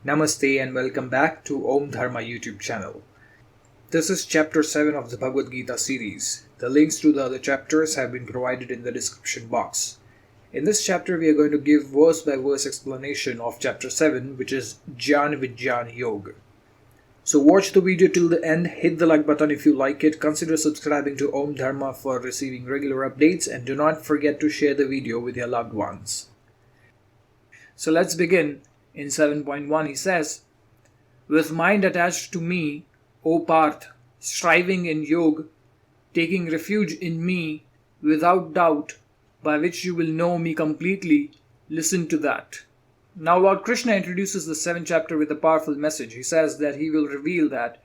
Namaste and welcome back to OM Dharma YouTube channel. This is chapter 7 of the Bhagavad Gita series. The links to the other chapters have been provided in the description box. In this chapter we are going to give verse by verse explanation of chapter 7, which is Jnana Vijnana Yoga. So watch the video till the end, hit the like button if you like it, consider subscribing to OM Dharma for receiving regular updates, and do not forget to share the video with your loved ones. So let's begin. In 7.1 he says, "With mind attached to me, O Parth, striving in yoga, taking refuge in me without doubt, by which you will know me completely, listen to that." Now Lord Krishna introduces the 7th chapter with a powerful message. He says that he will reveal that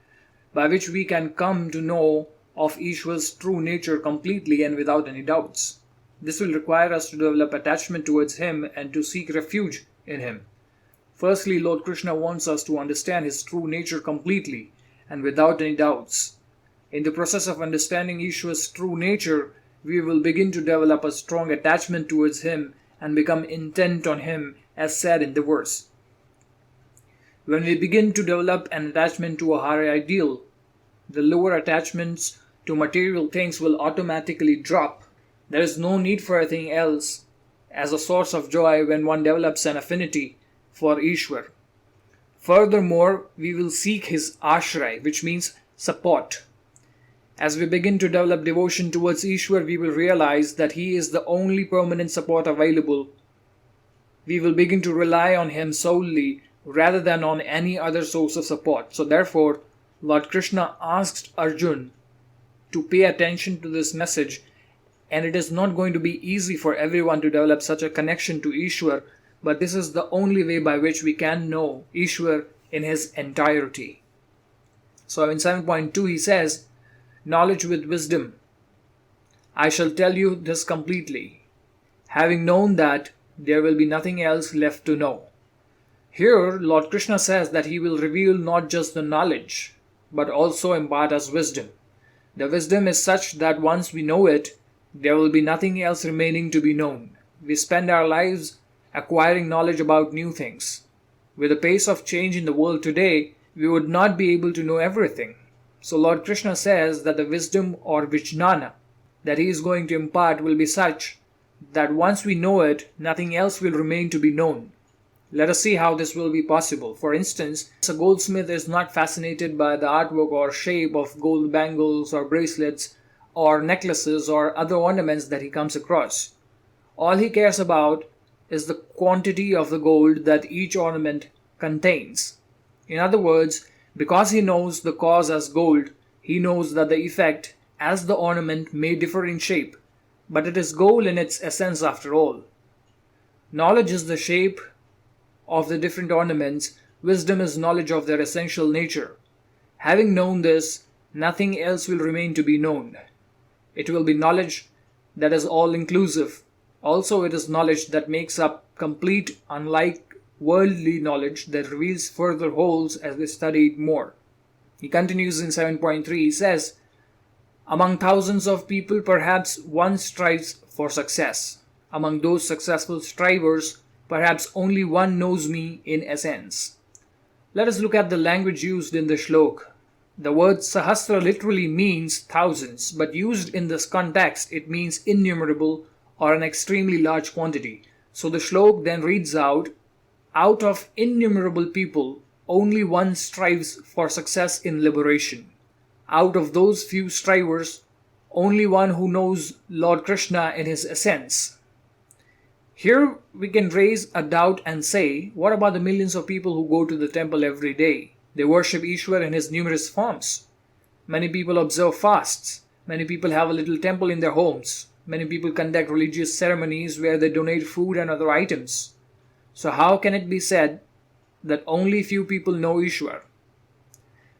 by which we can come to know of Ishwar's true nature completely and without any doubts. This will require us to develop attachment towards him and to seek refuge in him. Firstly, Lord Krishna wants us to understand his true nature completely and without any doubts. In the process of understanding Ishwar's true nature, we will begin to develop a strong attachment towards him and become intent on him, as said in the verse. When we begin to develop an attachment to a higher ideal, the lower attachments to material things will automatically drop. There is no need for anything else as a source of joy when one develops an affinity for Ishwar. Furthermore, we will seek his adhyay, which means support. As we begin to develop devotion towards Ishwar, we will realize that he is the only permanent support available. We will begin to rely on him solely rather than on any other source of support. So therefore, Lord Krishna asked Arjun to pay attention to this message, and it is not going to be easy for everyone to develop such a connection to Ishwar, but this is the only way by which we can know Ishwar in his entirety. So in 7.2 he says, "Knowledge with wisdom. I shall tell you this completely. Having known that, there will be nothing else left to know." Here, Lord Krishna says that he will reveal not just the knowledge, but also impart us wisdom. The wisdom is such that once we know it, there will be nothing else remaining to be known. We spend our lives acquiring knowledge about new things. With the pace of change in the world today, we would not be able to know everything. So Lord Krishna says that the wisdom or vijnana that he is going to impart will be such that once we know it, nothing else will remain to be known. Let us see how this will be possible. For instance, a goldsmith is not fascinated by the artwork or shape of gold bangles or bracelets or necklaces or other ornaments that he comes across. All he cares about is the quantity of the gold that each ornament contains. In other words, because he knows the cause as gold, he knows that the effect as the ornament may differ in shape, but it is gold in its essence after all. Knowledge is the shape of the different ornaments. Wisdom is knowledge of their essential nature. Having known this, nothing else will remain to be known. It will be knowledge that is all-inclusive. Also, it is knowledge that makes up complete, unlike worldly knowledge that reveals further holes as we study it more. He continues in 7.3, he says, "Among thousands of people, perhaps one strives for success. Among those successful strivers, perhaps only one knows me in essence." Let us look at the language used in the shlok. The word sahasra literally means thousands, but used in this context, it means innumerable or an extremely large quantity. So the shlok then reads out of innumerable people, only one strives for success in liberation. Out of those few strivers, only one who knows Lord Krishna in his essence. Here we can raise a doubt and say, what about the millions of people who go to the temple every day? They worship Ishwar in his numerous forms. Many people observe fasts. Many people have a little temple in their homes. Many people conduct religious ceremonies where they donate food and other items. So how can it be said that only few people know Ishwar?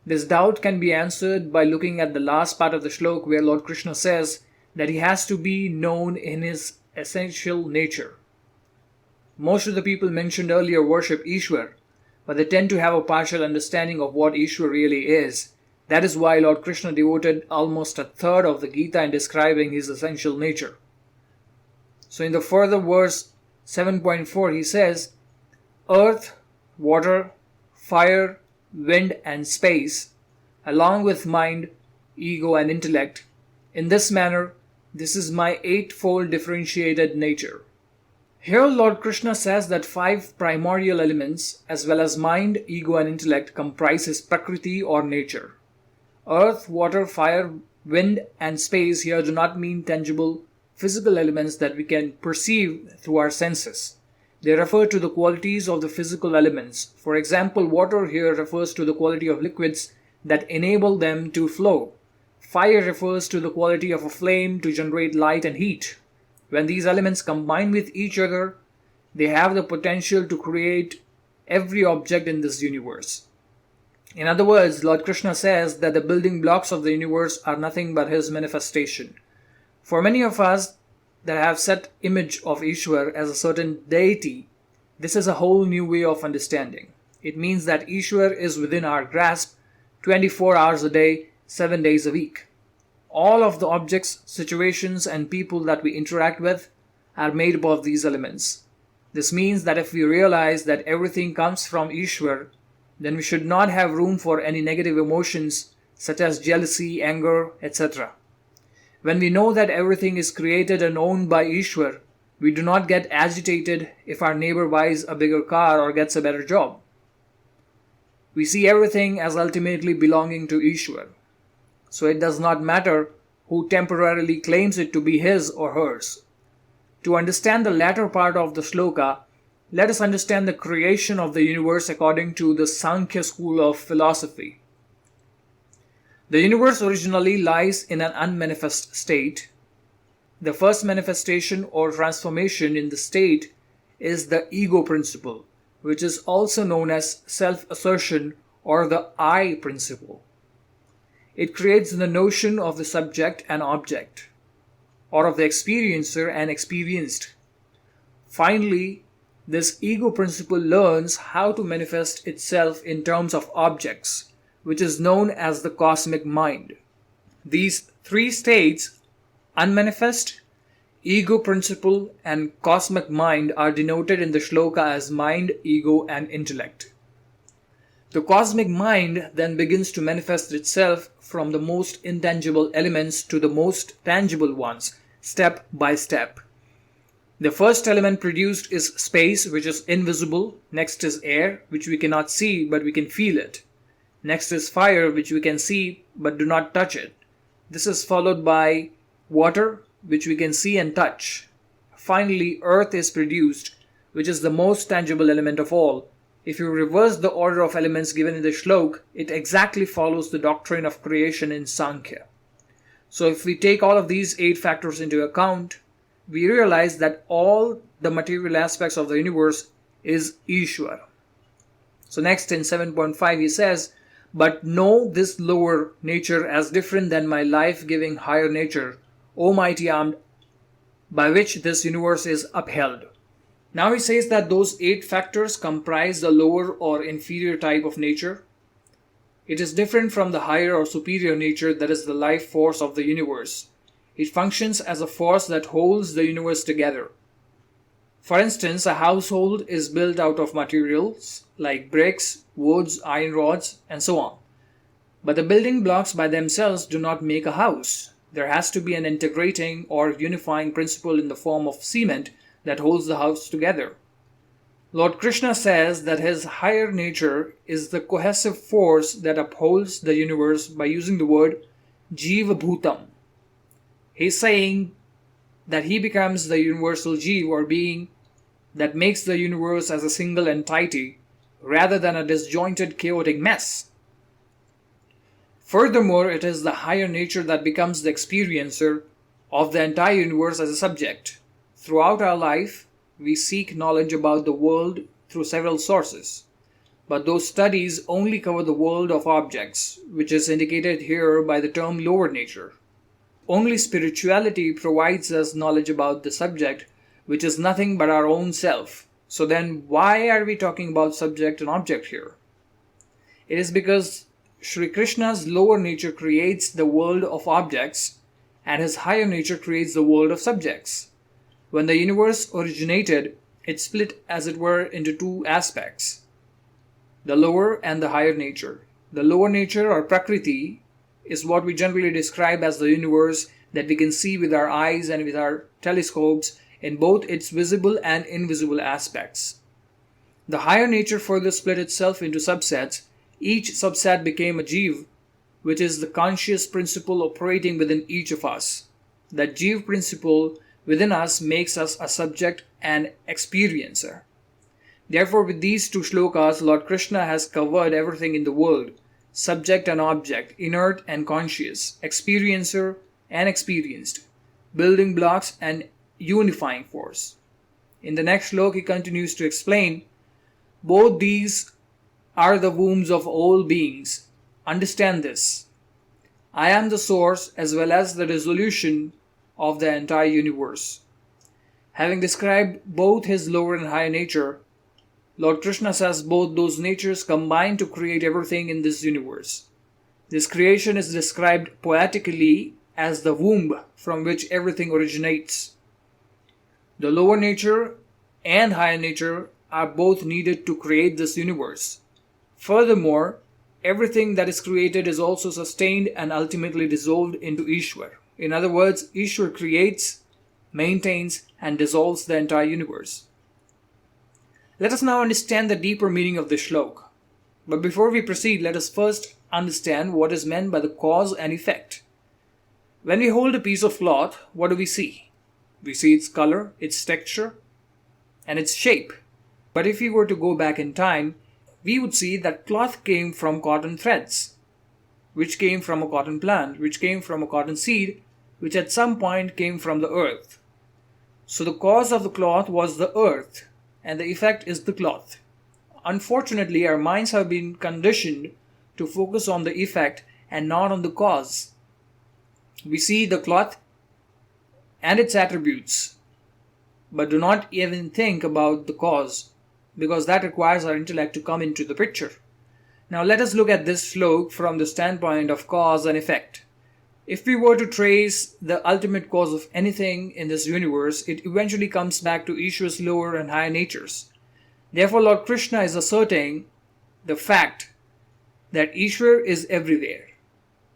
This doubt can be answered by looking at the last part of the shlok where Lord Krishna says that he has to be known in his essential nature. Most of the people mentioned earlier worship Ishwar, but they tend to have a partial understanding of what Ishwar really is. That is why Lord Krishna devoted almost a third of the Gita in describing his essential nature. So in the further verse 7.4 he says, "Earth, water, fire, wind, and space, along with mind, ego, and intellect. In this manner, this is my eightfold differentiated nature. Here Lord Krishna says that 5 primordial elements, as well as mind, ego, and intellect, comprise his Prakriti or nature. Earth, water, fire, wind, and space here do not mean tangible physical elements that we can perceive through our senses. They refer to the qualities of the physical elements. For example, water here refers to the quality of liquids that enable them to flow. Fire refers to the quality of a flame to generate light and heat. When these elements combine with each other, they have the potential to create every object in this universe. In other words, Lord Krishna says that the building blocks of the universe are nothing but his manifestation. For many of us that have set image of Ishwar as a certain deity, this is a whole new way of understanding. It means that Ishwar is within our grasp 24 hours a day, 7 days a week. All of the objects, situations, and people that we interact with are made up of these elements. This means that if we realize that everything comes from Ishwar, then we should not have room for any negative emotions such as jealousy, anger, etc. When we know that everything is created and owned by Ishwar, we do not get agitated if our neighbor buys a bigger car or gets a better job. We see everything as ultimately belonging to Ishwar. So it does not matter who temporarily claims it to be his or hers. To understand the latter part of the shloka, let us understand the creation of the universe according to the Sankhya school of philosophy. The universe originally lies in an unmanifest state. The first manifestation or transformation in the state is the ego principle, which is also known as self-assertion or the I principle. It creates the notion of the subject and object, or of the experiencer and experienced. Finally, this ego principle learns how to manifest itself in terms of objects, which is known as the cosmic mind. These 3 states, unmanifest, ego principle, and cosmic mind, are denoted in the shloka as mind, ego, and intellect. The cosmic mind then begins to manifest itself from the most intangible elements to the most tangible ones, step by step. The first element produced is space, which is invisible. Next is air, which we cannot see but we can feel it. Next is fire, which we can see but do not touch it. This is followed by water, which we can see and touch. Finally, earth is produced, which is the most tangible element of all. If you reverse the order of elements given in the shlok, it exactly follows the doctrine of creation in Sankhya. So if we take all of these 8 factors into account, we realize that all the material aspects of the universe is Ishwar. So next in 7.5 he says, "But know this lower nature as different than my life-giving higher nature, O mighty armed, by which this universe is upheld." Now he says that those 8 factors comprise the lower or inferior type of nature. It is different from the higher or superior nature that is the life force of the universe. It functions as a force that holds the universe together. For instance, a household is built out of materials like bricks, woods, iron rods, and so on. But the building blocks by themselves do not make a house. There has to be an integrating or unifying principle in the form of cement that holds the house together. Lord Krishna says that his higher nature is the cohesive force that upholds the universe by using the word Jiva Bhutam. He's saying that he becomes the universal Jiva or being that makes the universe as a single entity rather than a disjointed chaotic mess. Furthermore, it is the higher nature that becomes the experiencer of the entire universe as a subject. Throughout our life, we seek knowledge about the world through several sources. But those studies only cover the world of objects, which is indicated here by the term lower nature. Only spirituality provides us knowledge about the subject, which is nothing but our own self. So then why are we talking about subject and object here? It is because Shri Krishna's lower nature creates the world of objects and his higher nature creates the world of subjects. When the universe originated, it split as it were into 2 aspects. the lower and the higher nature. The lower nature or Prakriti is what we generally describe as the universe that we can see with our eyes and with our telescopes in both its visible and invisible aspects. The higher nature further split itself into subsets. Each subset became a Jeev, which is the conscious principle operating within each of us. That Jeev principle within us makes us a subject and experiencer. Therefore, with these two shlokas, Lord Krishna has covered everything in the world: subject and object, inert and conscious, experiencer and experienced, building blocks and unifying force. In the next shlok, he continues to explain, both these are the wombs of all beings. Understand this. I am the source as well as the resolution of the entire universe. Having described both his lower and higher nature, Lord Krishna says both those natures combine to create everything in this universe. This creation is described poetically as the womb from which everything originates. The lower nature and higher nature are both needed to create this universe. Furthermore, everything that is created is also sustained and ultimately dissolved into Ishwar. In other words, Ishwar creates, maintains, and dissolves the entire universe. Let us now understand the deeper meaning of this shlok. But before we proceed, let us first understand what is meant by the cause and effect. When we hold a piece of cloth, what do we see? We see its color, its texture, and its shape. But if we were to go back in time, we would see that cloth came from cotton threads, which came from a cotton plant, which came from a cotton seed, which at some point came from the earth. So the cause of the cloth was the earth, and the effect is the cloth. Unfortunately, our minds have been conditioned to focus on the effect and not on the cause. We see the cloth and its attributes, but do not even think about the cause, because that requires our intellect to come into the picture. Now let us look at this shlok from the standpoint of cause and effect. If we were to trace the ultimate cause of anything in this universe, it eventually comes back to Ishwar's lower and higher natures. Therefore, Lord Krishna is asserting the fact that Ishwar is everywhere.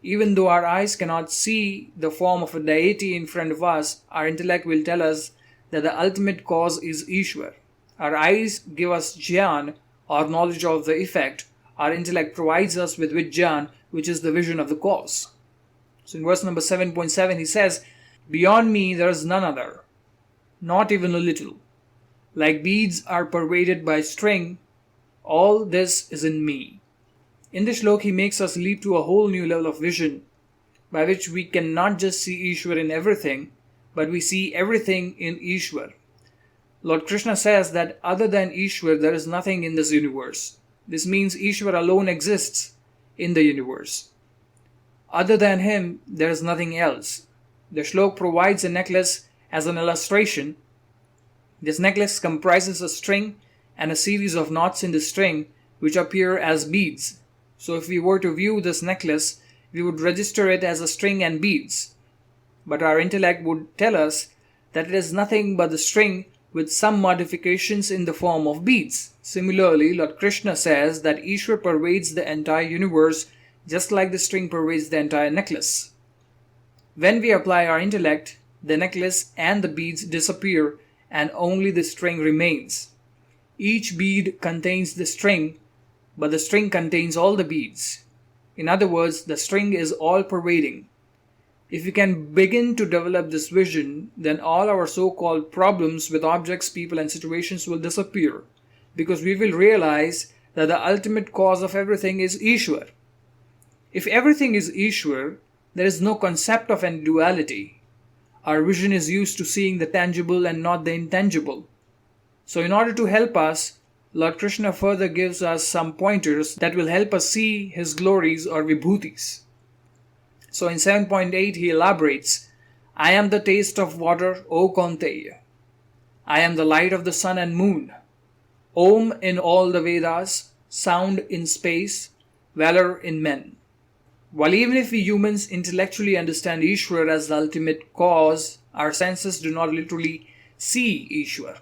Even though our eyes cannot see the form of a deity in front of us, our intellect will tell us that the ultimate cause is Ishwar. Our eyes give us jnana, or knowledge of the effect. Our intellect provides us with vijnana, which is the vision of the cause. So in verse number 7.7 he says, beyond me there is none other, not even a little. Like beads are pervaded by string, all this is in me. In this shlok he makes us leap to a whole new level of vision, by which we can not just see Ishwar in everything, but we see everything in Ishwar. Lord Krishna says that other than Ishwar there is nothing in this universe. This means Ishwar alone exists in the universe. Other than him, there is nothing else. The shlok provides a necklace as an illustration. This necklace comprises a string and a series of knots in the string which appear as beads. So if we were to view this necklace, we would register it as a string and beads. But our intellect would tell us that it is nothing but the string with some modifications in the form of beads. Similarly, Lord Krishna says that Ishwar pervades the entire universe just like the string pervades the entire necklace. When we apply our intellect, the necklace and the beads disappear and only the string remains. Each bead contains the string, but the string contains all the beads. In other words, the string is all-pervading. If we can begin to develop this vision, then all our so-called problems with objects, people and situations will disappear, because we will realize that the ultimate cause of everything is Ishwar. If everything is Ishwar, there is no concept of any duality. Our vision is used to seeing the tangible and not the intangible. So in order to help us, Lord Krishna further gives us some pointers that will help us see his glories or vibhutis. So in 7.8 he elaborates, I am the taste of water, O Kaunteya. I am the light of the sun and moon. Om in all the Vedas, sound in space, valor in men. While even if we humans intellectually understand Ishwar as the ultimate cause, our senses do not literally see Ishwar.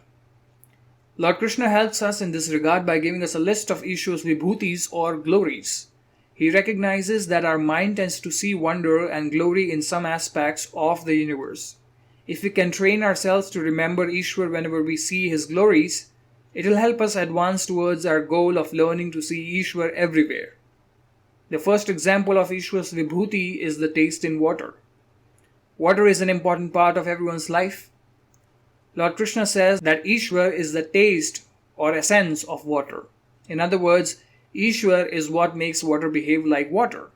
Lord Krishna helps us in this regard by giving us a list of Ishwar's vibhutis or glories. He recognizes that our mind tends to see wonder and glory in some aspects of the universe. If we can train ourselves to remember Ishwar whenever we see his glories, it will help us advance towards our goal of learning to see Ishwar everywhere. The first example of Ishwar's vibhuti is the taste in water. Water is an important part of everyone's life. Lord Krishna says that Ishwar is the taste or essence of water. In other words, Ishwar is what makes water behave like water.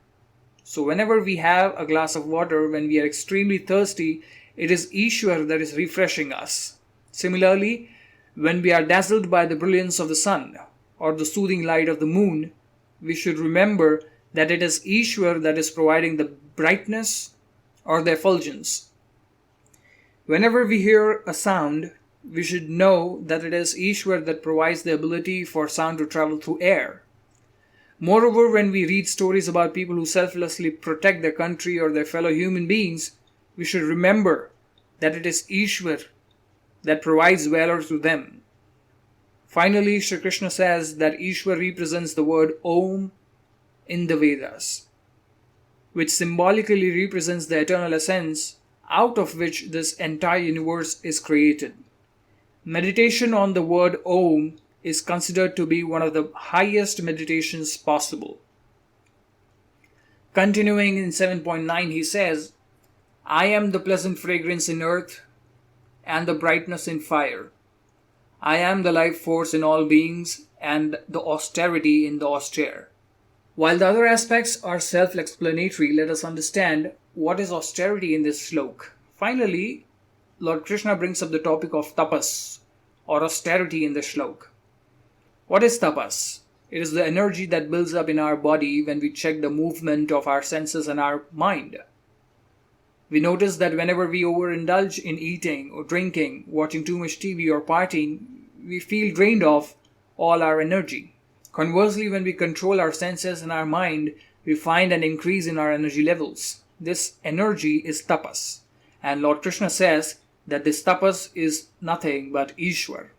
So whenever we have a glass of water, when we are extremely thirsty, it is Ishwar that is refreshing us. Similarly, when we are dazzled by the brilliance of the sun or the soothing light of the moon, we should remember that it is Ishwar that is providing the brightness or the effulgence. Whenever we hear a sound, we should know that it is Ishwar that provides the ability for sound to travel through air. Moreover, when we read stories about people who selflessly protect their country or their fellow human beings, we should remember that it is Ishwar that provides valor to them. Finally, Shri Krishna says that Ishwar represents the word Om in the Vedas, which symbolically represents the eternal essence out of which this entire universe is created. Meditation on the word Om is considered to be one of the highest meditations possible. Continuing in 7.9, he says, I am the pleasant fragrance in earth and the brightness in fire. I am the life force in all beings and the austerity in the austere. While the other aspects are self-explanatory, let us understand what is austerity in this slok. Finally, Lord Krishna brings up the topic of tapas or austerity in the shlok. What is tapas? It is the energy that builds up in our body when we check the movement of our senses and our mind. We notice that whenever we overindulge in eating or drinking, watching too much TV or partying, we feel drained of all our energy. Conversely, when we control our senses and our mind, we find an increase in our energy levels. This energy is tapas. And Lord Krishna says that this tapas is nothing but Ishwar.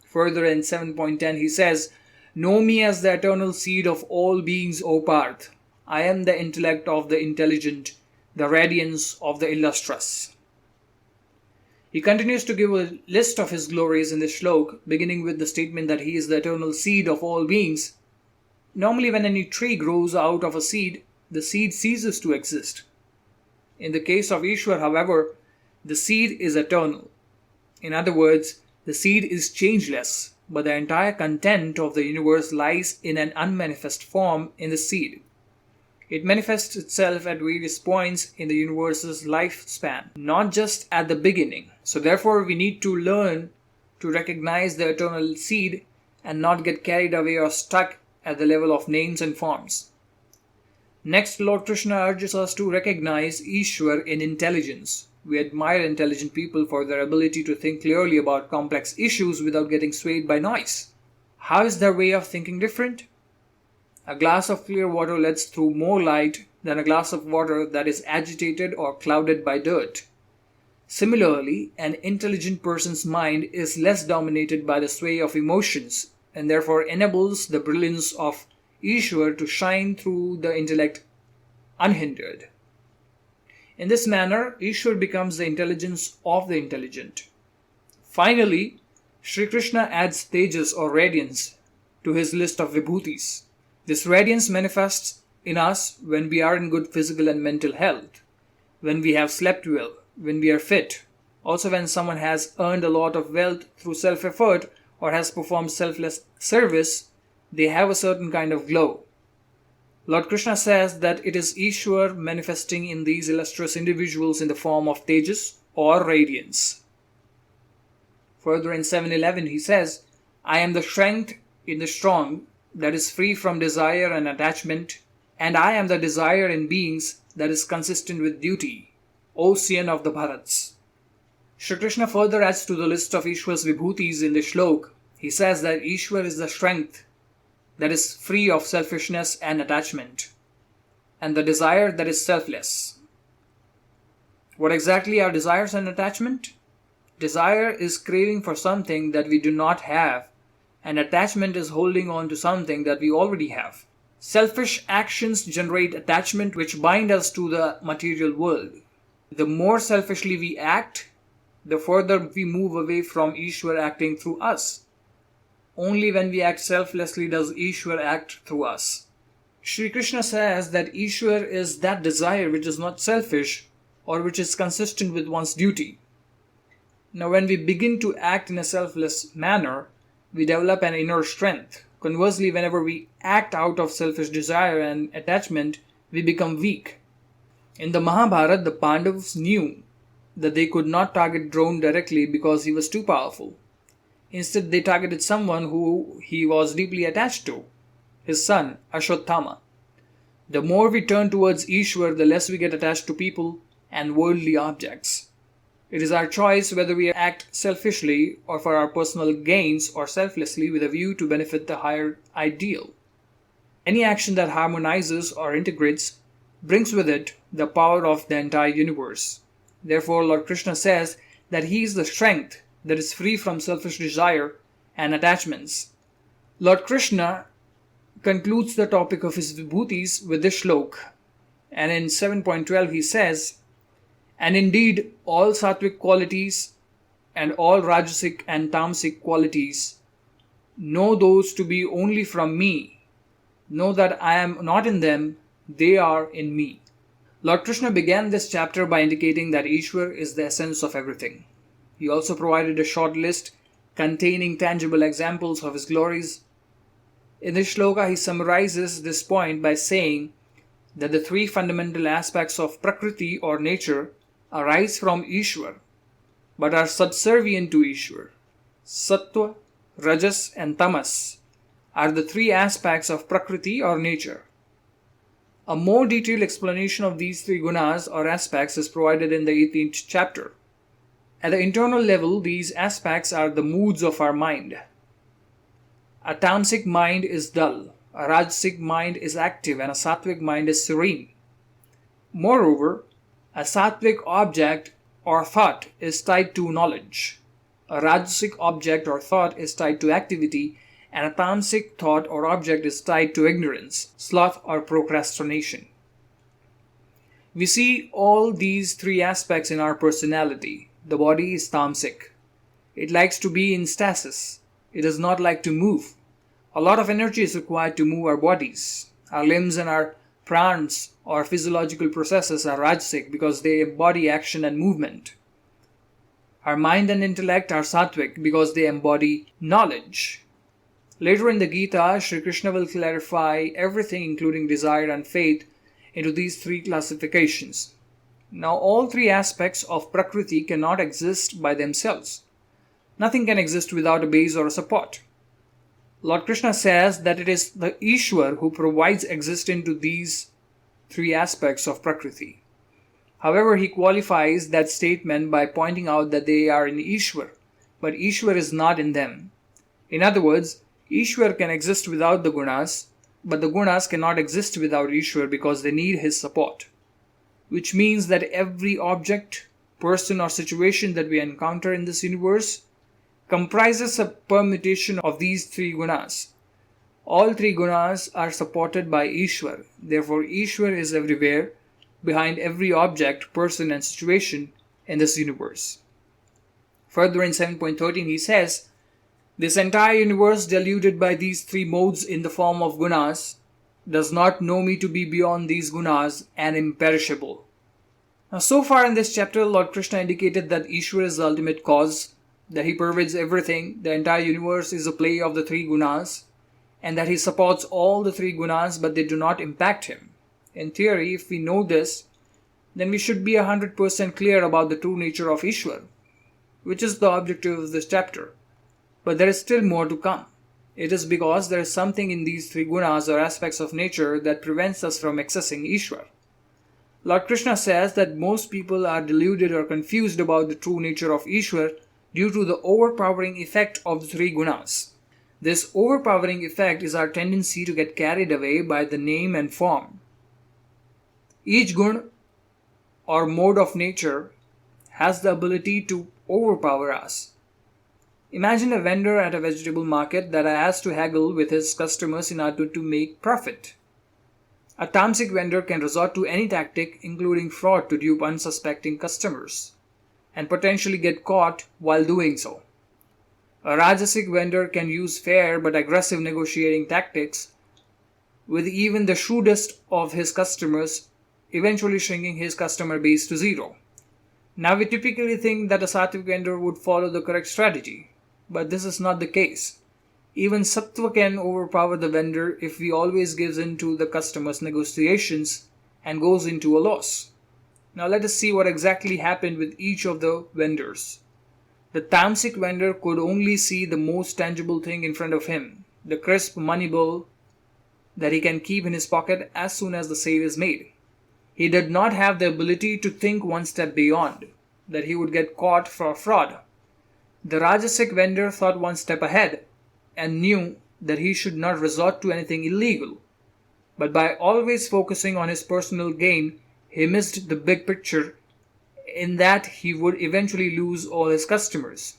Further in 7.10 he says, Know me as the eternal seed of all beings, O Parth. I am the intellect of the intelligent, the radiance of the illustrious. He continues to give a list of his glories in this shlok, beginning with the statement that he is the eternal seed of all beings. Normally when any tree grows out of a seed, the seed ceases to exist. In the case of Ishwar, however, the seed is eternal. In other words, the seed is changeless, but the entire content of the universe lies in an unmanifest form in the seed. It manifests itself at various points in the universe's lifespan, not just at the beginning. So therefore, we need to learn to recognize the eternal seed and not get carried away or stuck at the level of names and forms. Next, Lord Krishna urges us to recognize Ishwar in intelligence. We admire intelligent people for their ability to think clearly about complex issues without getting swayed by noise. How is their way of thinking different? A glass of clear water lets through more light than a glass of water that is agitated or clouded by dirt. Similarly, an intelligent person's mind is less dominated by the sway of emotions and therefore enables the brilliance of Ishwar to shine through the intellect unhindered. In this manner, Ishwar becomes the intelligence of the intelligent. Finally, Sri Krishna adds tejas or radiance to his list of vibhutis. This radiance manifests in us when we are in good physical and mental health, when we have slept well, when we are fit, also when someone has earned a lot of wealth through self-effort or has performed selfless service, they have a certain kind of glow. Lord Krishna says that it is Ishwar manifesting in these illustrious individuals in the form of tejas or radiance. Further in 7.11 he says, I am the strength in the strong that is free from desire and attachment, and I am the desire in beings that is consistent with duty, ocean of the Bharats. Shri Krishna further adds to the list of Ishwar's vibhutis in the shlok. He says that Ishwar is the strength that is free of selfishness and attachment, and the desire that is selfless. What exactly are desires and attachment? Desire is craving for something that we do not have, and attachment is holding on to something that we already have. Selfish actions generate attachment which bind us to the material world. The more selfishly we act, the further we move away from Ishwar acting through us. Only when we act selflessly does Ishwar act through us. Shri Krishna says that Ishwar is that desire which is not selfish or which is consistent with one's duty. Now, when we begin to act in a selfless manner, we develop an inner strength. Conversely, whenever we act out of selfish desire and attachment, we become weak. In the Mahabharat, the Pandavas knew that they could not target Drona directly because he was too powerful. Instead, they targeted someone who he was deeply attached to, his son, Ashwatthama. The more we turn towards Ishwar, the less we get attached to people and worldly objects. It is our choice whether we act selfishly or for our personal gains or selflessly with a view to benefit the higher ideal. Any action that harmonizes or integrates brings with it the power of the entire universe. Therefore, Lord Krishna says that He is the strength that is free from selfish desire and attachments. Lord Krishna concludes the topic of his vibhutis with this shlok. And in 7.12 he says, "And indeed all sattvic qualities and all rajasic and tamasic qualities, know those to be only from me. Know that I am not in them, they are in me." Lord Krishna began this chapter by indicating that Ishwar is the essence of everything. He also provided a short list containing tangible examples of his glories. In this shloka, he summarizes this point by saying that the three fundamental aspects of Prakriti or nature arise from Ishwar, but are subservient to Ishwar. Sattva, Rajas and Tamas are the three aspects of Prakriti or nature. A more detailed explanation of these three gunas or aspects is provided in the 18th chapter. At the internal level, these aspects are the moods of our mind. A tamasic mind is dull, a rajasic mind is active, and a sattvic mind is serene. Moreover, a sattvic object or thought is tied to knowledge. A rajasic object or thought is tied to activity, and a tamasic thought or object is tied to ignorance, sloth or procrastination. We see all these three aspects in our personality. The body is tamasic. It likes to be in stasis. It does not like to move. A lot of energy is required to move our bodies. Our limbs and our prans or physiological processes are rajasic because they embody action and movement. Our mind and intellect are sattvic because they embody knowledge. Later in the Gita, Sri Krishna will clarify everything including desire and faith into these three classifications. Now, all three aspects of Prakriti cannot exist by themselves. Nothing can exist without a base or a support. Lord Krishna says that it is the Ishwar who provides existence to these three aspects of Prakriti. However, he qualifies that statement by pointing out that they are in Ishwar, but Ishwar is not in them. In other words, Ishwar can exist without the gunas, but the gunas cannot exist without Ishwar because they need his support. Which means that every object, person or situation that we encounter in this universe comprises a permutation of these three gunas. All three gunas are supported by Ishwar. Therefore, Ishwar is everywhere, behind every object, person and situation in this universe. Further in 7.13 he says, "This entire universe deluded by these three modes in the form of gunas does not know me to be beyond these gunas and imperishable." Now, so far in this chapter, Lord Krishna indicated that Ishwar is the ultimate cause, that he pervades everything, the entire universe is a play of the three gunas, and that he supports all the three gunas but they do not impact him. In theory, if we know this, then we should be 100% clear about the true nature of Ishwar, which is the objective of this chapter. But there is still more to come. It is because there is something in these three gunas or aspects of nature that prevents us from accessing Ishwar. Lord Krishna says that most people are deluded or confused about the true nature of Ishwar due to the overpowering effect of the three gunas. This overpowering effect is our tendency to get carried away by the name and form. Each gun or mode of nature has the ability to overpower us. Imagine a vendor at a vegetable market that has to haggle with his customers in order to make profit. A tamasic vendor can resort to any tactic, including fraud, to dupe unsuspecting customers, and potentially get caught while doing so. A rajasic vendor can use fair but aggressive negotiating tactics with even the shrewdest of his customers, eventually shrinking his customer base to zero. Now we typically think that a sattvic vendor would follow the correct strategy, but this is not the case. Even sattva can overpower the vendor if he always gives in to the customer's negotiations and goes into a loss. Now let us see what exactly happened with each of the vendors. The tamasic vendor could only see the most tangible thing in front of him, the crisp money bill that he can keep in his pocket as soon as the sale is made. He did not have the ability to think one step beyond, that he would get caught for fraud. The rajasic vendor thought one step ahead and knew that he should not resort to anything illegal. But by always focusing on his personal gain, he missed the big picture in that he would eventually lose all his customers.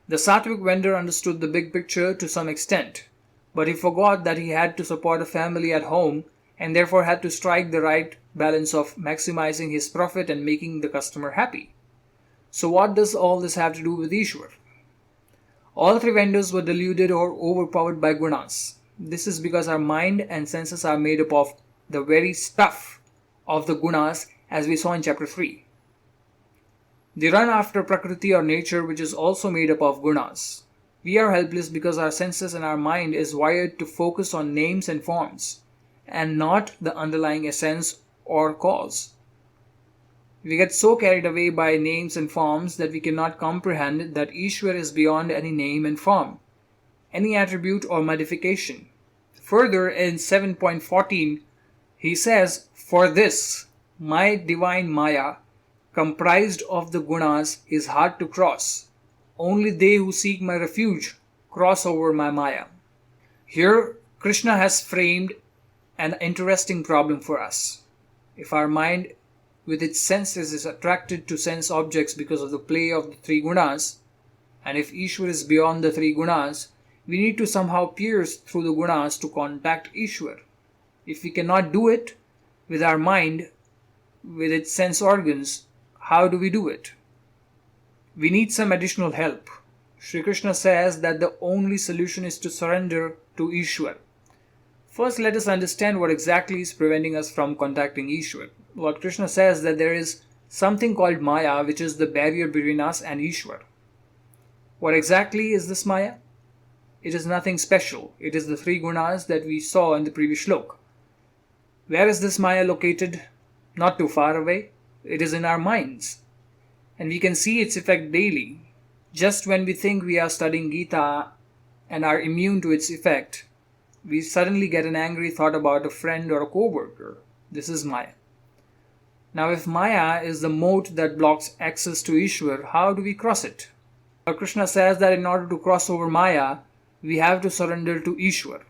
The sattvic vendor understood the big picture to some extent, but he forgot that he had to support a family at home and therefore had to strike the right balance of maximizing his profit and making the customer happy. So what does all this have to do with Ishwar? All three vendors were deluded or overpowered by gunas. This is because our mind and senses are made up of the very stuff of the gunas, as we saw in chapter 3. They run after Prakriti or nature, which is also made up of gunas. We are helpless because our senses and our mind is wired to focus on names and forms, and not the underlying essence or cause. We get so carried away by names and forms that we cannot comprehend that Ishwar is beyond any name and form, any attribute or modification. Further, in 7.14, he says, "For this, my divine Maya, comprised of the gunas, is hard to cross. Only they who seek my refuge cross over my Maya." Here, Krishna has framed an interesting problem for us. If our mind with its senses is attracted to sense objects because of the play of the three gunas, and if Ishwar is beyond the three gunas, we need to somehow pierce through the gunas to contact Ishwar. If we cannot do it with our mind, with its sense organs, how do we do it? We need some additional help. Sri Krishna says that the only solution is to surrender to Ishwar. First, let us understand what exactly is preventing us from contacting Ishwar. Lord Krishna says that there is something called Maya, which is the barrier between us and Ishwar. What exactly is this Maya? It is nothing special. It is the three gunas that we saw in the previous shlok. Where is this Maya located? Not too far away. It is in our minds. And we can see its effect daily. Just when we think we are studying Gita and are immune to its effect, we suddenly get an angry thought about a friend or a co-worker. This is Maya. Now, if Maya is the moat that blocks access to Ishwar, how do we cross it? Krishna says that in order to cross over Maya, we have to surrender to Ishwar.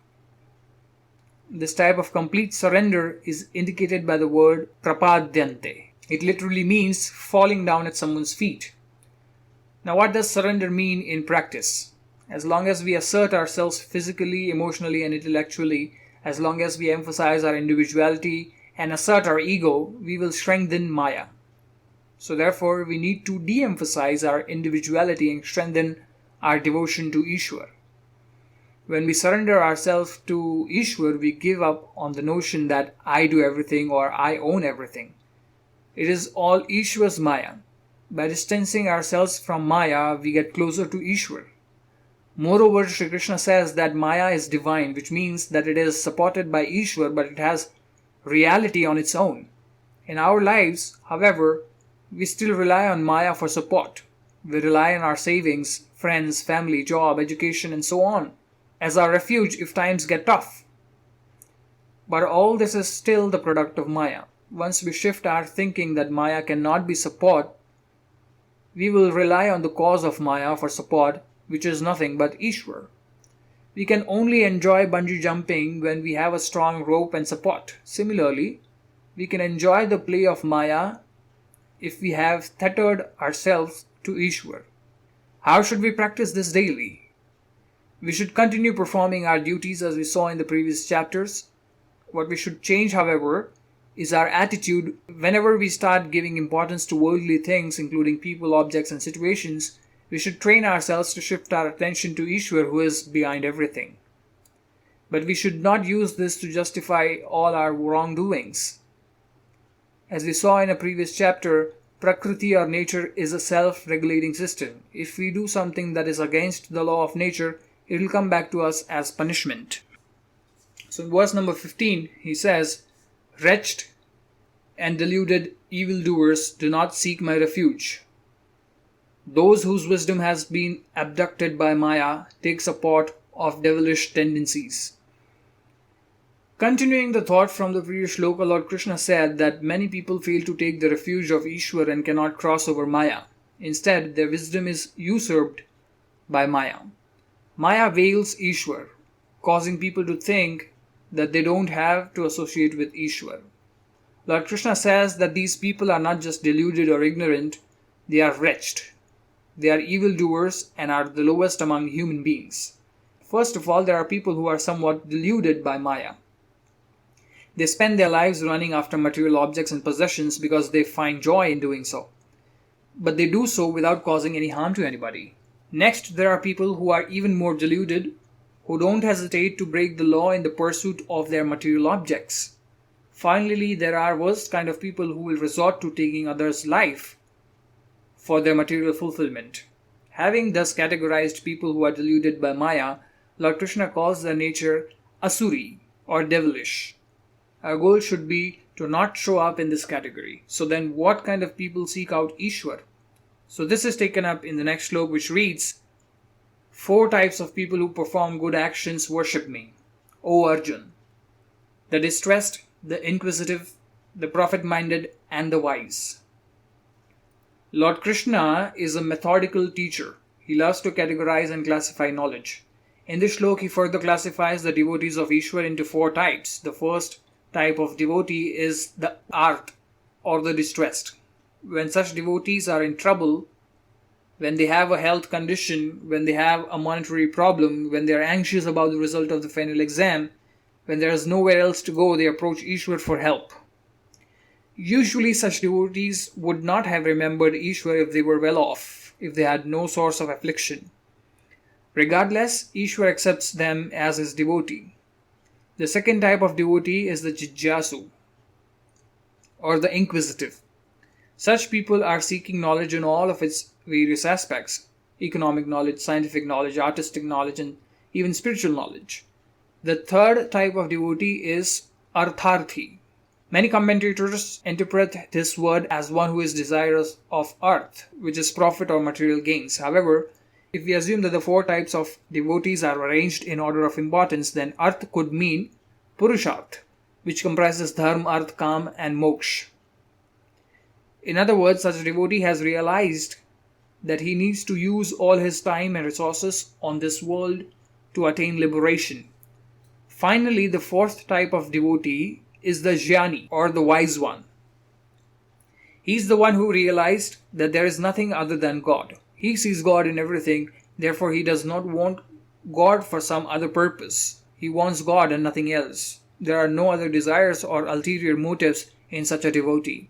This type of complete surrender is indicated by the word prapadyante. It literally means falling down at someone's feet. Now, what does surrender mean in practice? As long as we assert ourselves physically, emotionally, and intellectually, as long as we emphasize our individuality and assert our ego, we will strengthen Maya. So therefore, we need to de-emphasize our individuality and strengthen our devotion to Ishwar. When we surrender ourselves to Ishwar, we give up on the notion that I do everything or I own everything. It is all Ishwar's Maya. By distancing ourselves from Maya, we get closer to Ishwar. Moreover, Sri Krishna says that Maya is divine, which means that it is supported by Ishwar, but it has reality on its own. In our lives, however, we still rely on Maya for support. We rely on our savings, friends, family, job, education, and so on as our refuge if times get tough. But all this is still the product of Maya. Once we shift our thinking that Maya cannot be support, we will rely on the cause of Maya for support, which is nothing but Ishwar. We can only enjoy bungee jumping when we have a strong rope and support. Similarly, we can enjoy the play of Maya if we have tethered ourselves to Ishwar. How should we practice this daily? We should continue performing our duties as we saw in the previous chapters. What we should change, however, is our attitude whenever we start giving importance to worldly things, including people, objects, and situations. We should train ourselves to shift our attention to Ishwar, who is behind everything. But we should not use this to justify all our wrongdoings. As we saw in a previous chapter, Prakriti or nature is a self-regulating system. If we do something that is against the law of nature, it will come back to us as punishment. So in verse number 15, he says, "Wretched and deluded evildoers do not seek my refuge. Those whose wisdom has been abducted by Maya take support of devilish tendencies." Continuing the thought from the previous shloka, Lord Krishna said that many people fail to take the refuge of Ishwar and cannot cross over Maya. Instead, their wisdom is usurped by Maya. Maya veils Ishwar, causing people to think that they don't have to associate with Ishwar. Lord Krishna says that these people are not just deluded or ignorant, they are wretched. They are evildoers and are the lowest among human beings. First of all, there are people who are somewhat deluded by Maya. They spend their lives running after material objects and possessions because they find joy in doing so. But they do so without causing any harm to anybody. Next, there are people who are even more deluded, who don't hesitate to break the law in the pursuit of their material objects. Finally, there are worst kind of people who will resort to taking others' life for their material fulfillment. Having thus categorized people who are deluded by Maya, Lord Krishna calls their nature Asuri or devilish. Our goal should be to not show up in this category. So then what kind of people seek out Ishwar? So this is taken up in the next slok, which reads, "4 types of people who perform good actions worship me, O Arjun: the distressed, the inquisitive, the profit-minded, and the wise." Lord Krishna is a methodical teacher. He loves to categorize and classify knowledge. In this shlok, he further classifies the devotees of Ishwar into 4 types. The first type of devotee is the arth or the distressed. When such devotees are in trouble, when they have a health condition, when they have a monetary problem, when they are anxious about the result of the final exam, when there is nowhere else to go, they approach Ishwar for help. Usually such devotees would not have remembered Ishwar if they were well off, if they had no source of affliction. Regardless, Ishwar accepts them as his devotee. The second type of devotee is the jijyasu, or the inquisitive. Such people are seeking knowledge in all of its various aspects: economic knowledge, scientific knowledge, artistic knowledge, and even spiritual knowledge. The third type of devotee is artharthi. Many commentators interpret this word as one who is desirous of arth, which is profit or material gains. However, if we assume that the 4 types of devotees are arranged in order of importance, then arth could mean purusharth, which comprises dharma, arth, kam, and moksha. In other words, such a devotee has realized that he needs to use all his time and resources on this world to attain liberation. Finally, the 4th type of devotee is the jnani, or the wise one. He's the one who realized that there is nothing other than God. He sees God in everything, therefore he does not want God for some other purpose. He wants God and nothing else. There are no other desires or ulterior motives in such a devotee.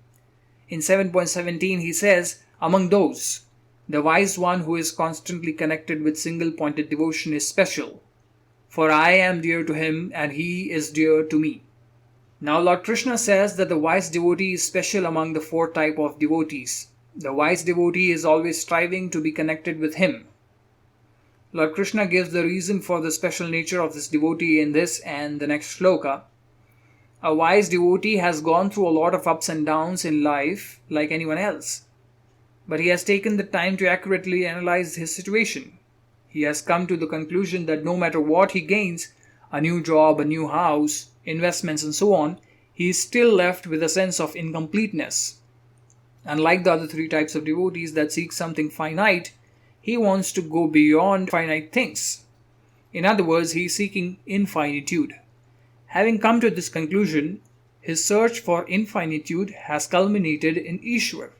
In 7.17 he says, "Among those, the wise one who is constantly connected with single-pointed devotion is special, for I am dear to him and he is dear to me." Now Lord Krishna says that the wise devotee is special among the 4 types of devotees. The wise devotee is always striving to be connected with him. Lord Krishna gives the reason for the special nature of this devotee in this and the next shloka. A wise devotee has gone through a lot of ups and downs in life like anyone else, but he has taken the time to accurately analyze his situation. He has come to the conclusion that no matter what he gains, a new job, a new house, investments, and so on, he is still left with a sense of incompleteness. Unlike the other 3 types of devotees that seek something finite, he wants to go beyond finite things. In other words, he is seeking infinitude. Having come to this conclusion, his search for infinitude has culminated in Ishwar.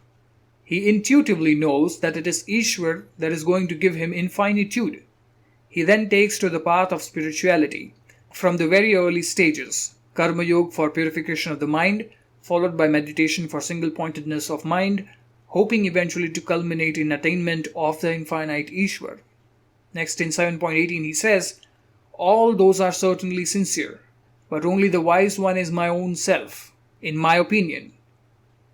He intuitively knows that it is Ishwar that is going to give him infinitude. He then takes to the path of spirituality from the very early stages. Karma Yoga for purification of the mind, followed by meditation for single-pointedness of mind, hoping eventually to culminate in attainment of the infinite Ishwar. Next in 7.18 he says, all those are certainly sincere, but only the wise one is my own self, in my opinion,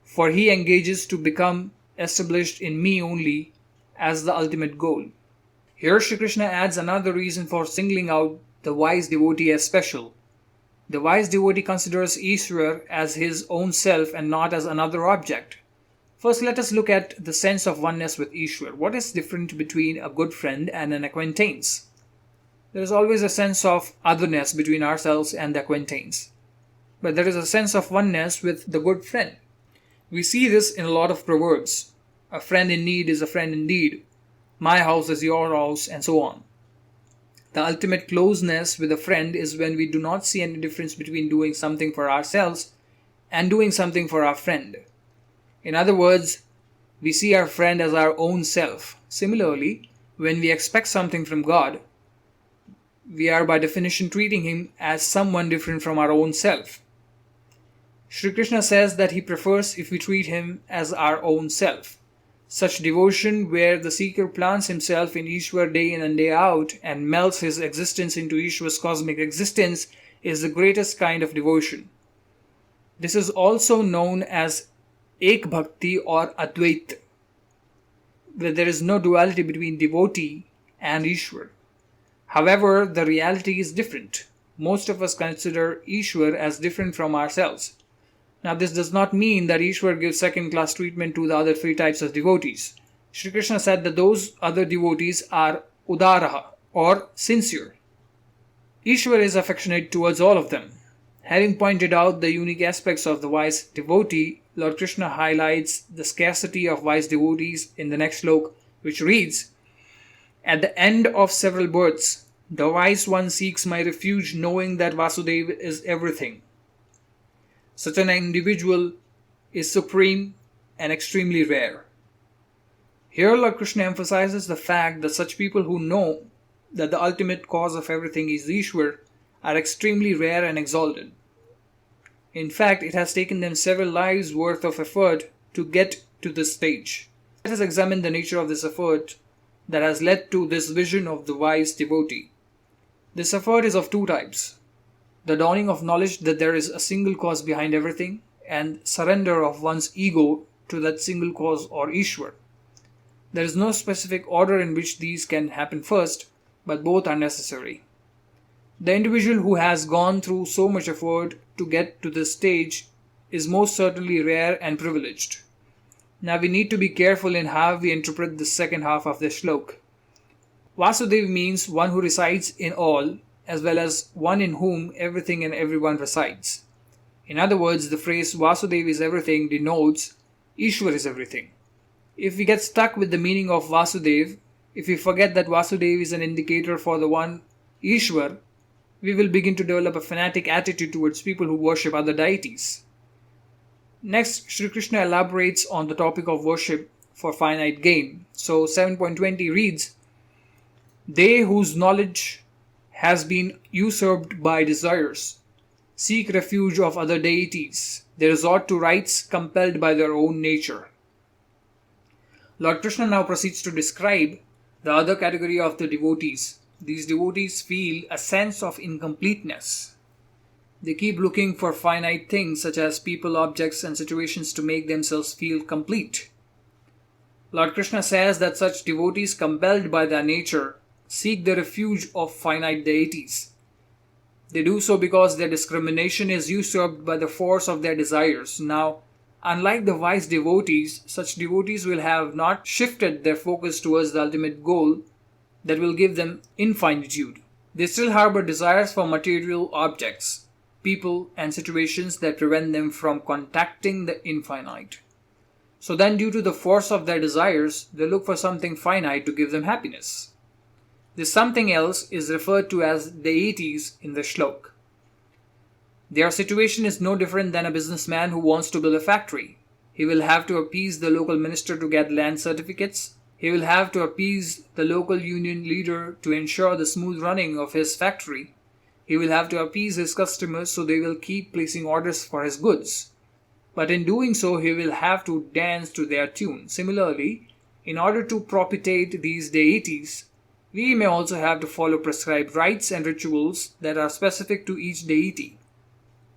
for he engages to become established in me only as the ultimate goal. Here Shri Krishna adds another reason for singling out the wise devotee as special. The wise devotee considers Ishwar as his own self and not as another object. First, let us look at the sense of oneness with Ishwar. What is different between a good friend and an acquaintance? There is always a sense of otherness between ourselves and the acquaintance. But there is a sense of oneness with the good friend. We see this in a lot of proverbs. A friend in need is a friend indeed. My house is your house, and so on. The ultimate closeness with a friend is when we do not see any difference between doing something for ourselves and doing something for our friend. In other words, we see our friend as our own self. Similarly, when we expect something from God, we are by definition treating him as someone different from our own self. Shri Krishna says that he prefers if we treat him as our own self. Such devotion where the seeker plants himself in Ishwar day in and day out and melts his existence into Ishwar's cosmic existence is the greatest kind of devotion. This is also known as Ek Bhakti or Adhyay, where there is no duality between devotee and Ishwar. However, the reality is different. Most of us consider Ishwar as different from ourselves. Now, this does not mean that Ishwar gives second-class treatment to the other three types of devotees. Shri Krishna said that those other devotees are udaraha or sincere. Ishwar is affectionate towards all of them. Having pointed out the unique aspects of the wise devotee, Lord Krishna highlights the scarcity of wise devotees in the next slok, which reads, at the end of several births, the wise one seeks my refuge knowing that Vasudeva is everything. Such an individual is supreme and extremely rare. Here Lord Krishna emphasizes the fact that such people who know that the ultimate cause of everything is Ishwar are extremely rare and exalted. In fact, it has taken them several lives worth of effort to get to this stage. Let us examine the nature of this effort that has led to this vision of the wise devotee. This effort is of two types: the dawning of knowledge that there is a single cause behind everything, and surrender of one's ego to that single cause or Ishwar. There is no specific order in which these can happen first, but both are necessary. The individual who has gone through so much effort to get to this stage is most certainly rare and privileged. Now we need to be careful in how we interpret the second half of this shlok. Vasudeva means one who resides in all, as well as one in whom everything and everyone resides. In other words, the phrase Vasudeva is everything denotes Ishwar is everything. If we get stuck with the meaning of Vasudeva, if we forget that Vasudeva is an indicator for the one Ishwar, we will begin to develop a fanatic attitude towards people who worship other deities. Next, Shri Krishna elaborates on the topic of worship for finite gain. So 7.20 reads, they whose knowledge has been usurped by desires seek refuge of other deities. They resort to rites compelled by their own nature. Lord Krishna now proceeds to describe the other category of the devotees. These devotees feel a sense of incompleteness. They keep looking for finite things such as people, objects, and situations to make themselves feel complete. Lord Krishna says that such devotees, compelled by their nature, seek the refuge of finite deities. They do so because their discrimination is usurped by the force of their desires. Now, unlike the wise devotees, such devotees will have not shifted their focus towards the ultimate goal that will give them infinitude. They still harbor desires for material objects, people, and situations that prevent them from contacting the infinite. So then, due to the force of their desires, they look for something finite to give them happiness. This something else is referred to as deities in the shlok. Their situation is no different than a businessman who wants to build a factory. He will have to appease the local minister to get land certificates. He will have to appease the local union leader to ensure the smooth running of his factory. He will have to appease his customers so they will keep placing orders for his goods. But in doing so, he will have to dance to their tune. Similarly, in order to propitiate these deities, we may also have to follow prescribed rites and rituals that are specific to each deity.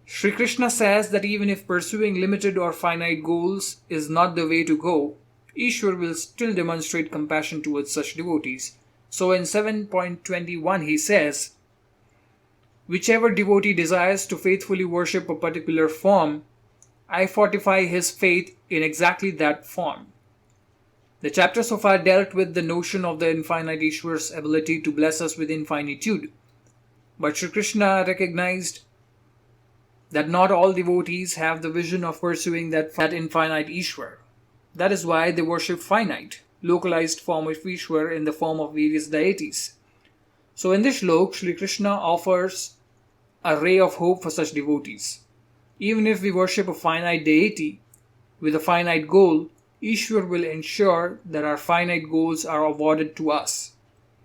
Sri Krishna says that even if pursuing limited or finite goals is not the way to go, Ishwar will still demonstrate compassion towards such devotees. So in 7.21 he says, whichever devotee desires to faithfully worship a particular form, I fortify his faith in exactly that form. The chapter so far dealt with the notion of the infinite Ishwar's ability to bless us with infinitude. But Sri Krishna recognized that not all devotees have the vision of pursuing that infinite Ishwar. That is why they worship finite, localized form of Ishwar in the form of various deities. So in this shlok, Sri Krishna offers a ray of hope for such devotees. Even if we worship a finite deity with a finite goal, Ishwar will ensure that our finite goals are awarded to us.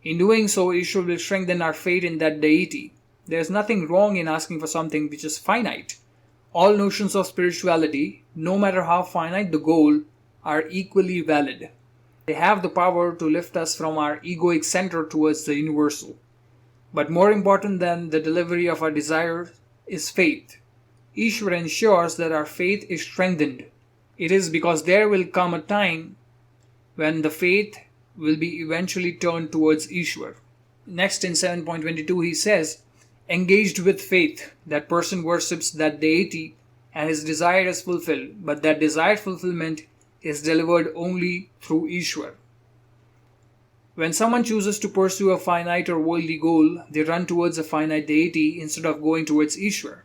In doing so, Ishwar will strengthen our faith in that deity. There is nothing wrong in asking for something which is finite. All notions of spirituality, no matter how finite the goal, are equally valid. They have the power to lift us from our egoic center towards the universal. But more important than the delivery of our desire is faith. Ishwar ensures that our faith is strengthened. It is because there will come a time when the faith will be eventually turned towards Ishwar. Next in 7.22 he says, engaged with faith, that person worships that deity and his desire is fulfilled, but that desired fulfillment is delivered only through Ishwar. When someone chooses to pursue a finite or worldly goal, they run towards a finite deity instead of going towards Ishwar.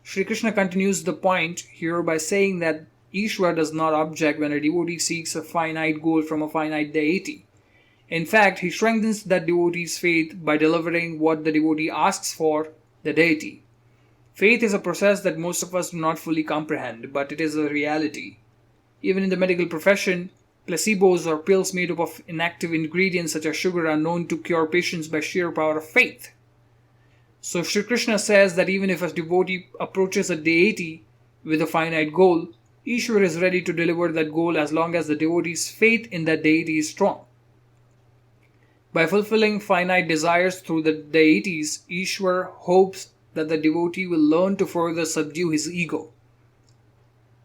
Sri Krishna continues the point here by saying that Ishwar does not object when a devotee seeks a finite goal from a finite deity. In fact, he strengthens that devotee's faith by delivering what the devotee asks for the deity. Faith is a process that most of us do not fully comprehend, but it is a reality. Even in the medical profession, placebos or pills made up of inactive ingredients such as sugar are known to cure patients by sheer power of faith. So Sri Krishna says that even if a devotee approaches a deity with a finite goal, Ishwar is ready to deliver that goal as long as the devotee's faith in that deity is strong. By fulfilling finite desires through the deities, Ishwar hopes that the devotee will learn to further subdue his ego.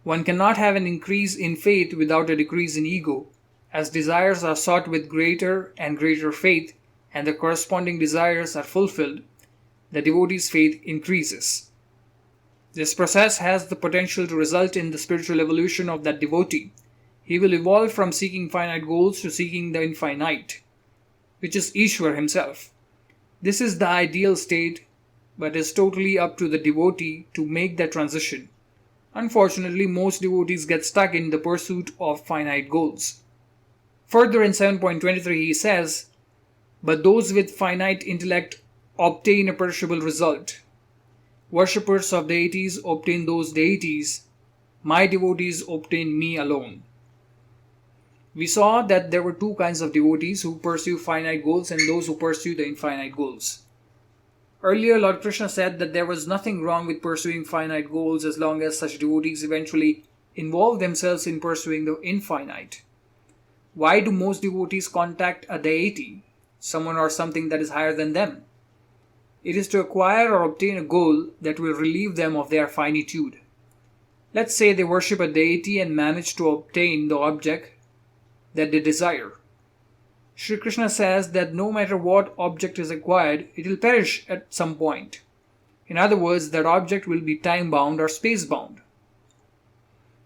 One cannot have an increase in faith without a decrease in ego, as desires are sought with greater and greater faith and the corresponding desires are fulfilled. The devotee's faith increases. This process has the potential to result in the spiritual evolution of that devotee. He will evolve from seeking finite goals to seeking the infinite, which is Ishwar himself. This is the ideal state, but is totally up to the devotee to make that transition. Unfortunately, most devotees get stuck in the pursuit of finite goals. Further in 7.23 he says, but those with finite intellect obtain a perishable result. Worshippers of deities obtain those deities. My devotees obtain me alone. We saw that there were two kinds of devotees who pursue finite goals and those who pursue the infinite goals. Earlier, Lord Krishna said that there was nothing wrong with pursuing finite goals as long as such devotees eventually involve themselves in pursuing the infinite. Why do most devotees contact a deity, someone or something that is higher than them? It is to acquire or obtain a goal that will relieve them of their finitude. Let's say they worship a deity and manage to obtain the object that they desire. Sri Krishna says that no matter what object is acquired, it will perish at some point. In other words, that object will be time-bound or space-bound.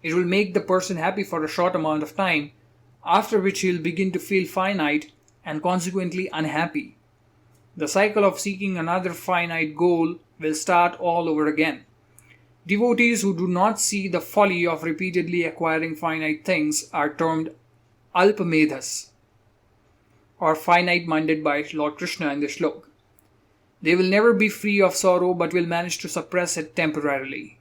It will make the person happy for a short amount of time, after which he will begin to feel finite and consequently unhappy. The cycle of seeking another finite goal will start all over again. Devotees who do not see the folly of repeatedly acquiring finite things are termed alpamedhas, or finite-minded by Lord Krishna in the shlok. They will never be free of sorrow but will manage to suppress it temporarily.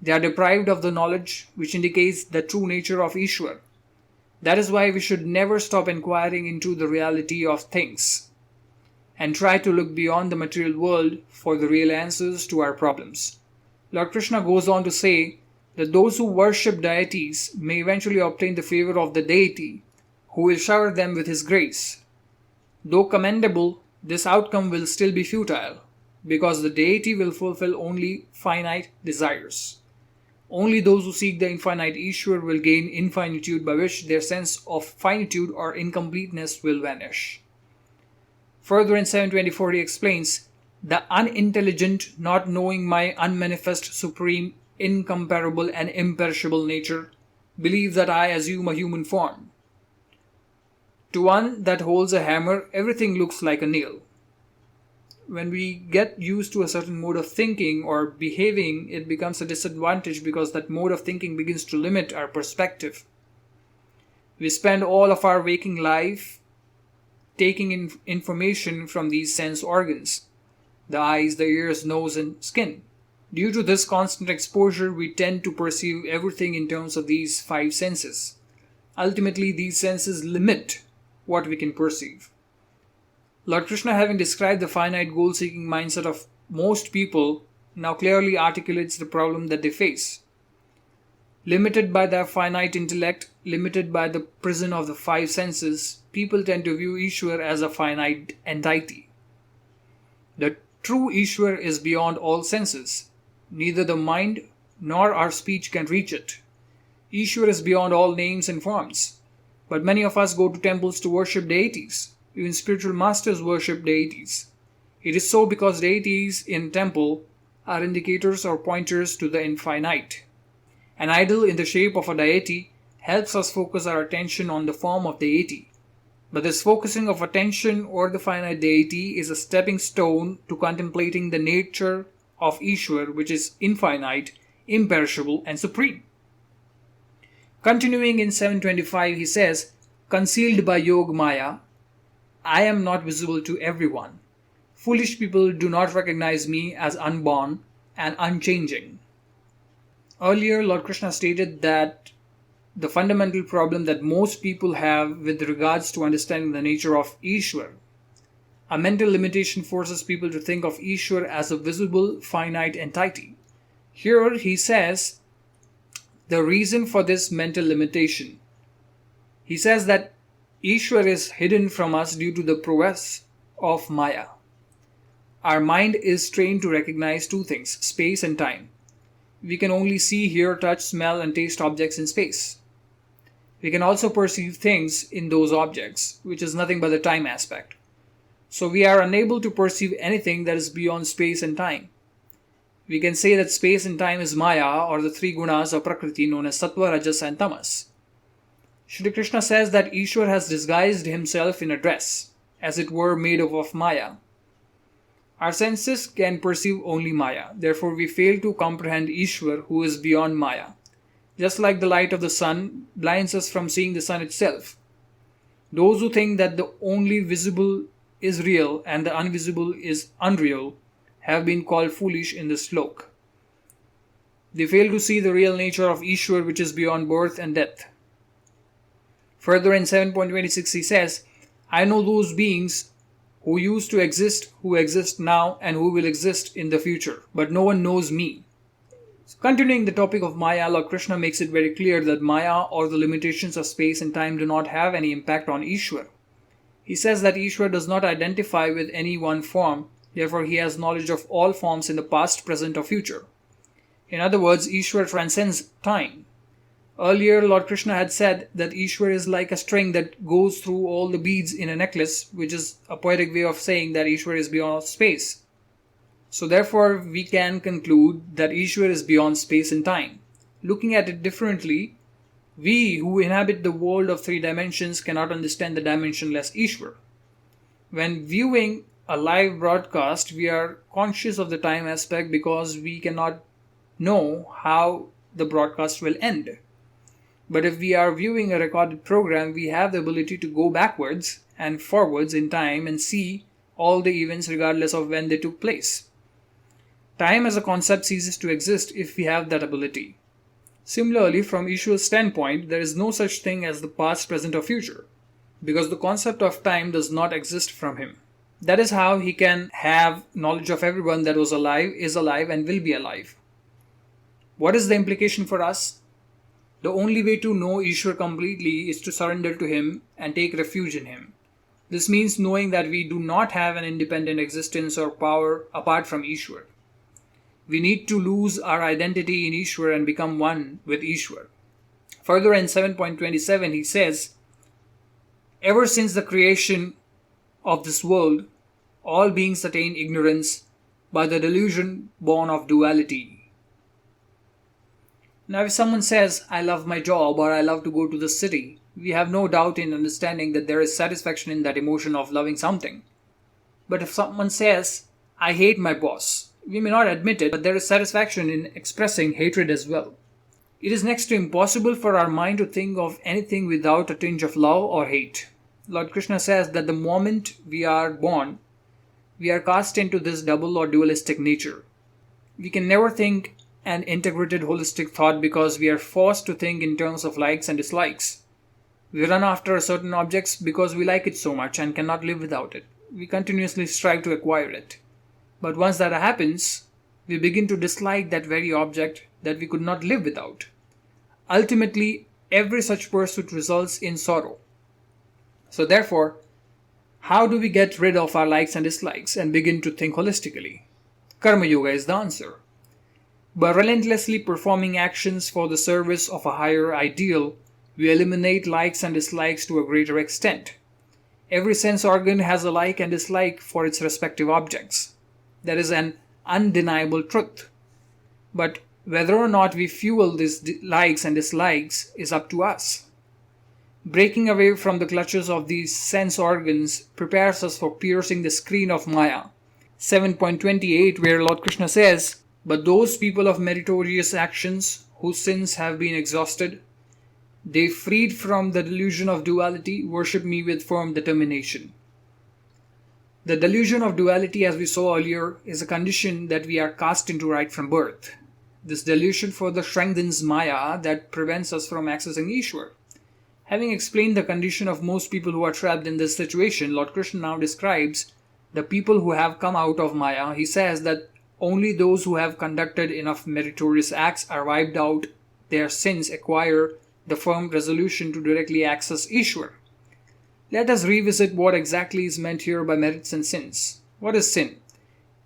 They are deprived of the knowledge which indicates the true nature of Ishwar. That is why we should never stop inquiring into the reality of things and try to look beyond the material world for the real answers to our problems. Lord Krishna goes on to say that those who worship deities may eventually obtain the favor of the deity, who will shower them with his grace. Though commendable, this outcome will still be futile, because the deity will fulfill only finite desires. Only those who seek the infinite Ishwar will gain infinitude, by which their sense of finitude or incompleteness will vanish. Further in 724 he explains, the unintelligent, not knowing my unmanifest, supreme, incomparable and imperishable nature, believe that I assume a human form. To one that holds a hammer, everything looks like a nail. When we get used to a certain mode of thinking or behaving, it becomes a disadvantage because that mode of thinking begins to limit our perspective. We spend all of our waking life taking in information from these sense organs, the eyes, the ears, nose, and skin. Due to this constant exposure, we tend to perceive everything in terms of these five senses. Ultimately, these senses limit what we can perceive. Lord Krishna, having described the finite goal-seeking mindset of most people, now clearly articulates the problem that they face. Limited by their finite intellect, limited by the prison of the five senses, people tend to view Ishwar as a finite entity. The true Ishwar is beyond all senses. Neither the mind nor our speech can reach it. Ishwar is beyond all names and forms. But many of us go to temples to worship deities. Even spiritual masters worship deities. It is so because deities in temple are indicators or pointers to the infinite. An idol in the shape of a deity helps us focus our attention on the form of deity. But this focusing of attention or the finite deity is a stepping stone to contemplating the nature of Ishwar, which is infinite, imperishable, and supreme. Continuing in 725, he says, concealed by Yog Maya, I am not visible to everyone. Foolish people do not recognize me as unborn and unchanging. Earlier, Lord Krishna stated that the fundamental problem that most people have with regards to understanding the nature of Ishwar, a mental limitation forces people to think of Ishwar as a visible, finite entity. Here he says the reason for this mental limitation. He says that Ishwar is hidden from us due to the prowess of Maya. Our mind is trained to recognize two things, space and time. We can only see, hear, touch, smell, and taste objects in space. We can also perceive things in those objects, which is nothing but the time aspect. So we are unable to perceive anything that is beyond space and time. We can say that space and time is Maya, or the three gunas of Prakriti known as Sattva, Rajas, and Tamas. Shri Krishna says that Ishwar has disguised himself in a dress, as it were made of Maya. Our senses can perceive only Maya, therefore we fail to comprehend Ishwar, who is beyond Maya. Just like the light of the sun blinds us from seeing the sun itself. Those who think that the only visible is real and the invisible is unreal have been called foolish in this slok. They fail to see the real nature of Ishwar, which is beyond birth and death. Further in 7.26 he says, I know those beings who used to exist, who exist now, and who will exist in the future, but no one knows me. So continuing the topic of Maya, Lord Krishna makes it very clear that Maya or the limitations of space and time do not have any impact on Ishwar. He says that Ishwar does not identify with any one form, therefore he has knowledge of all forms in the past, present, or future. In other words, Ishwar transcends time. Earlier, Lord Krishna had said that Ishwar is like a string that goes through all the beads in a necklace, which is a poetic way of saying that Ishwar is beyond space. So therefore, we can conclude that Ishwar is beyond space and time. Looking at it differently, we who inhabit the world of three dimensions cannot understand the dimensionless Ishwar. When viewing a live broadcast, we are conscious of the time aspect because we cannot know how the broadcast will end. But if we are viewing a recorded program, we have the ability to go backwards and forwards in time and see all the events regardless of when they took place. Time as a concept ceases to exist if we have that ability. Similarly, from Ishwar's standpoint, there is no such thing as the past, present, or future, because the concept of time does not exist from him. That is how he can have knowledge of everyone that was alive, is alive, and will be alive. What is the implication for us? The only way to know Ishwar completely is to surrender to him and take refuge in him. This means knowing that we do not have an independent existence or power apart from Ishwar. We need to lose our identity in Ishwar and become one with Ishwar. Further in 7.27 he says, ever since the creation of this world, all beings attain ignorance by the delusion born of duality. Now if someone says, I love my job or I love to go to the city, we have no doubt in understanding that there is satisfaction in that emotion of loving something. But if someone says, I hate my boss, we may not admit it, but there is satisfaction in expressing hatred as well. It is next to impossible for our mind to think of anything without a tinge of love or hate. Lord Krishna says that the moment we are born, we are cast into this double or dualistic nature. We can never think an integrated holistic thought because we are forced to think in terms of likes and dislikes. We run after certain objects because we like it so much and cannot live without it. We continuously strive to acquire it. But once that happens, we begin to dislike that very object that we could not live without. Ultimately, every such pursuit results in sorrow. So therefore, how do we get rid of our likes and dislikes and begin to think holistically? Karma Yoga is the answer. By relentlessly performing actions for the service of a higher ideal, we eliminate likes and dislikes to a greater extent. Every sense organ has a like and dislike for its respective objects. That is an undeniable truth. But whether or not we fuel these likes and dislikes is up to us. Breaking away from the clutches of these sense organs prepares us for piercing the screen of Maya. 7.28, where Lord Krishna says, but those people of meritorious actions whose sins have been exhausted, they freed from the delusion of duality, worship me with firm determination. The delusion of duality, as we saw earlier, is a condition that we are cast into right from birth. This delusion further strengthens Maya that prevents us from accessing Ishwar. Having explained the condition of most people who are trapped in this situation, Lord Krishna now describes the people who have come out of Maya. He says that only those who have conducted enough meritorious acts are wiped out their sins, acquire the firm resolution to directly access Ishwar. Let us revisit what exactly is meant here by merits and sins. What is sin?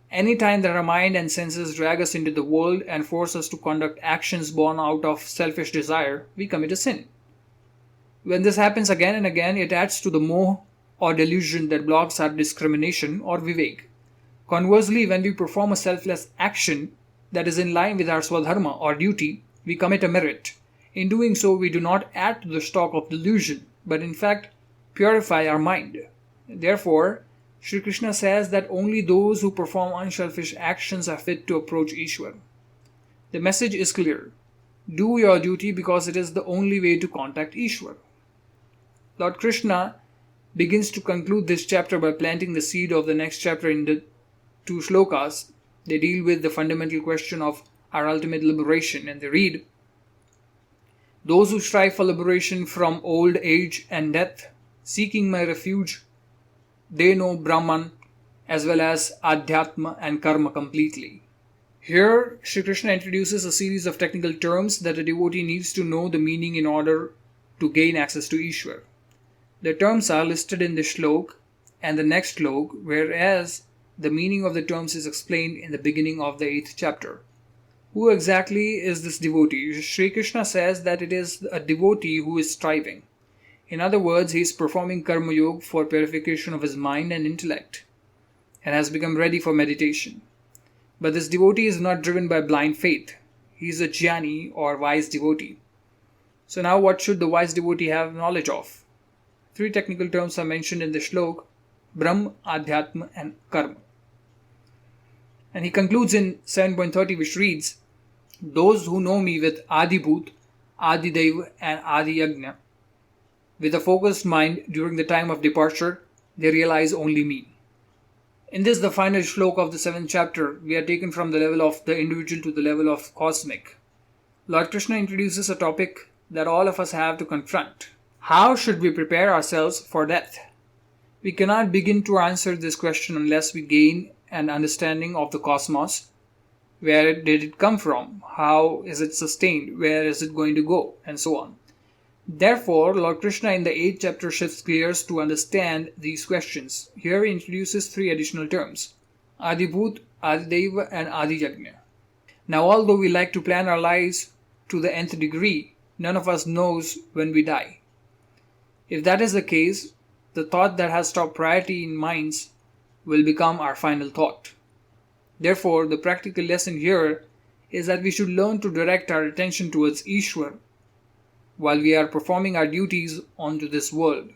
Any time that our mind and senses drag us into the world and force us to conduct actions born out of selfish desire, we commit a sin. When this happens again and again, it adds to the moh or delusion that blocks our discrimination or vivek. Conversely, when we perform a selfless action that is in line with our swadharma or duty, we commit a merit. In doing so, we do not add to the stock of delusion, but in fact purify our mind. Therefore, Sri Krishna says that only those who perform unselfish actions are fit to approach Ishwar. The message is clear. Do your duty because it is the only way to contact Ishwar. Lord Krishna begins to conclude this chapter by planting the seed of the next chapter in the 2 shlokas. They deal with the fundamental question of our ultimate liberation, and they read, those who strive for liberation from old age and death, seeking my refuge, they know Brahman as well as adhyatma and karma completely. Here, Sri Krishna introduces a series of technical terms that a devotee needs to know the meaning in order to gain access to Ishwar. The terms are listed in the shlok and the next shlok, whereas the meaning of the terms is explained in the beginning of the 8th chapter. Who exactly is this devotee? Sri Krishna says that it is a devotee who is striving. In other words, he is performing karma yoga for purification of his mind and intellect and has become ready for meditation. But this devotee is not driven by blind faith. He is a jnani or wise devotee. So now what should the wise devotee have knowledge of? 3 technical terms are mentioned in the shlok: Brahm, Adhyatma and Karma. And he concludes in 7.30, which reads, those who know me with Adibhut, Adidaiva and Adiyagna, with a focused mind during the time of departure, they realize only me. In this, the final shloka of the 7th chapter, we are taken from the level of the individual to the level of cosmic. Lord Krishna introduces a topic that all of us have to confront. How should we prepare ourselves for death? We cannot begin to answer this question unless we gain an understanding of the cosmos. Where did it come from? How is it sustained? Where is it going to go? And so on. Therefore, Lord Krishna in the 8th chapter shifts gears to understand these questions. Here he introduces 3 additional terms: Adibhut, Adideva and Adiyagna. Now, although we like to plan our lives to the nth degree, none of us knows when we die. If that is the case, the thought that has top priority in minds will become our final thought. Therefore, the practical lesson here is that we should learn to direct our attention towards Ishwar while we are performing our duties onto this world.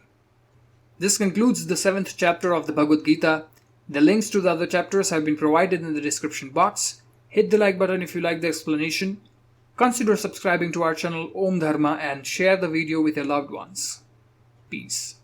This concludes the 7th chapter of the Bhagavad Gita. The links to the other chapters have been provided in the description box. Hit the like button if you like the explanation. Consider subscribing to our channel OM Dharma and share the video with your loved ones. Peace.